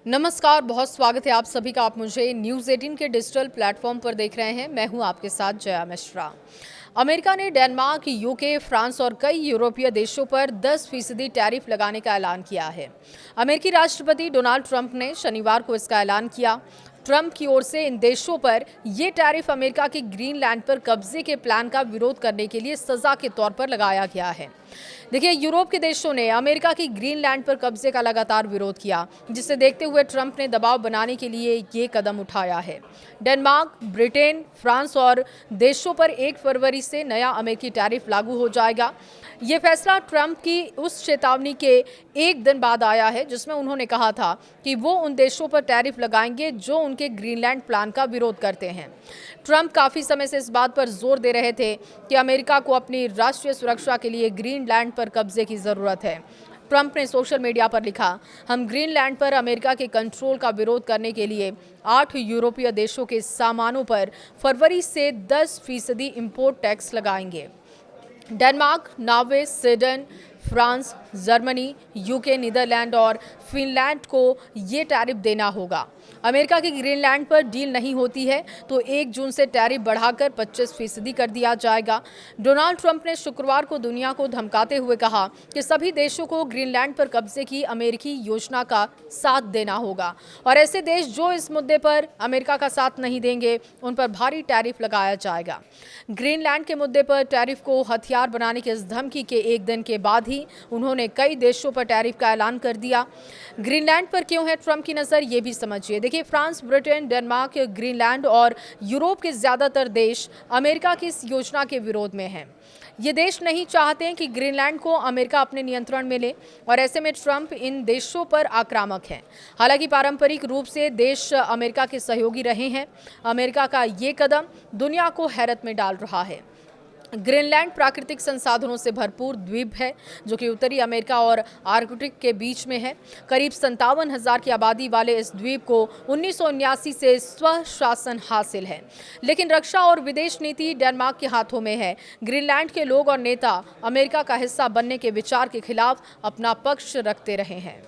नमस्कार, बहुत स्वागत है आप सभी का। आप मुझे न्यूज़ 18 के डिजिटल प्लेटफॉर्म पर देख रहे हैं। मैं हूं आपके साथ जया मिश्रा। अमेरिका ने डेनमार्क, यूके, फ्रांस और कई यूरोपीय देशों पर 10% टैरिफ लगाने का ऐलान किया है। अमेरिकी राष्ट्रपति डोनाल्ड ट्रंप ने शनिवार को इसका ऐलान किया। ट्रंप की ओर से इन देशों पर यह टैरिफ अमेरिका के ग्रीनलैंड पर कब्जे के प्लान का विरोध करने के लिए सजा के तौर पर लगाया गया है। देखिए, यूरोप के देशों ने अमेरिका की ग्रीनलैंड पर कब्जे का लगातार विरोध किया, जिसे देखते हुए ट्रंप ने दबाव बनाने के लिए ये कदम उठाया है। डेनमार्क, ब्रिटेन, फ्रांस और देशों पर 1 फरवरी से नया अमेरिकी टैरिफ लागू हो जाएगा। ये फैसला ट्रंप की उस चेतावनी के एक दिन बाद आया है जिसमें उन्होंने कहा था कि वो उन देशों पर टैरिफ लगाएंगे जो उनके ग्रीनलैंड प्लान का विरोध करते हैं। ट्रंप काफी समय से इस बात पर जोर दे रहे थे कि अमेरिका को अपनी राष्ट्रीय सुरक्षा के लिए ग्रीनलैंड पर कब्जे की जरूरत है। ट्रंप ने सोशल मीडिया पर लिखा, हम ग्रीनलैंड पर अमेरिका के कंट्रोल का विरोध करने के लिए 8 यूरोपीय देशों के सामानों पर फरवरी से 10% इंपोर्ट टैक्स लगाएंगे। Denmark, Norway, Sweden, France, Germany, UK, Netherland और फिनलैंड को ये टैरिफ देना होगा। अमेरिका की ग्रीनलैंड पर डील नहीं होती है तो 1 जून से टैरिफ बढ़ाकर 25% कर दिया जाएगा। डोनाल्ड ट्रंप ने शुक्रवार को दुनिया को धमकाते हुए कहा कि सभी देशों को ग्रीनलैंड पर कब्जे की अमेरिकी योजना का साथ देना होगा और ऐसे देश जो इस मुद्दे पर अमेरिका का साथ नहीं देंगे उन पर भारी टैरिफ लगाया जाएगा। ग्रीनलैंड के मुद्दे पर टैरिफ को हथियार बनाने की इस धमकी के एक दिन के बाद ही उन्होंने कई देशों पर टैरिफ का ऐलान कर दिया। ग्रीनलैंड पर क्यों है ट्रंप की नजर, ये भी समझिए। देखिए, फ्रांस, ब्रिटेन, डेनमार्क, ग्रीनलैंड और यूरोप के ज्यादातर देश अमेरिका की इस योजना के विरोध में हैं। ये देश नहीं चाहते हैं कि ग्रीनलैंड को अमेरिका अपने नियंत्रण में ले और ऐसे में ट्रंप इन देशों पर आक्रामक हैं। हालांकि पारंपरिक रूप से देश अमेरिका के सहयोगी रहे हैं। अमेरिका का ये कदम दुनिया को हैरत में डाल रहा है। ग्रीनलैंड प्राकृतिक संसाधनों से भरपूर द्वीप है जो कि उत्तरी अमेरिका और आर्कटिक के बीच में है। करीब 57,000 की आबादी वाले इस द्वीप को 1979 से स्वशासन हासिल है, लेकिन रक्षा और विदेश नीति डेनमार्क के हाथों में है। ग्रीनलैंड के लोग और नेता अमेरिका का हिस्सा बनने के विचार के खिलाफ अपना पक्ष रखते रहे हैं।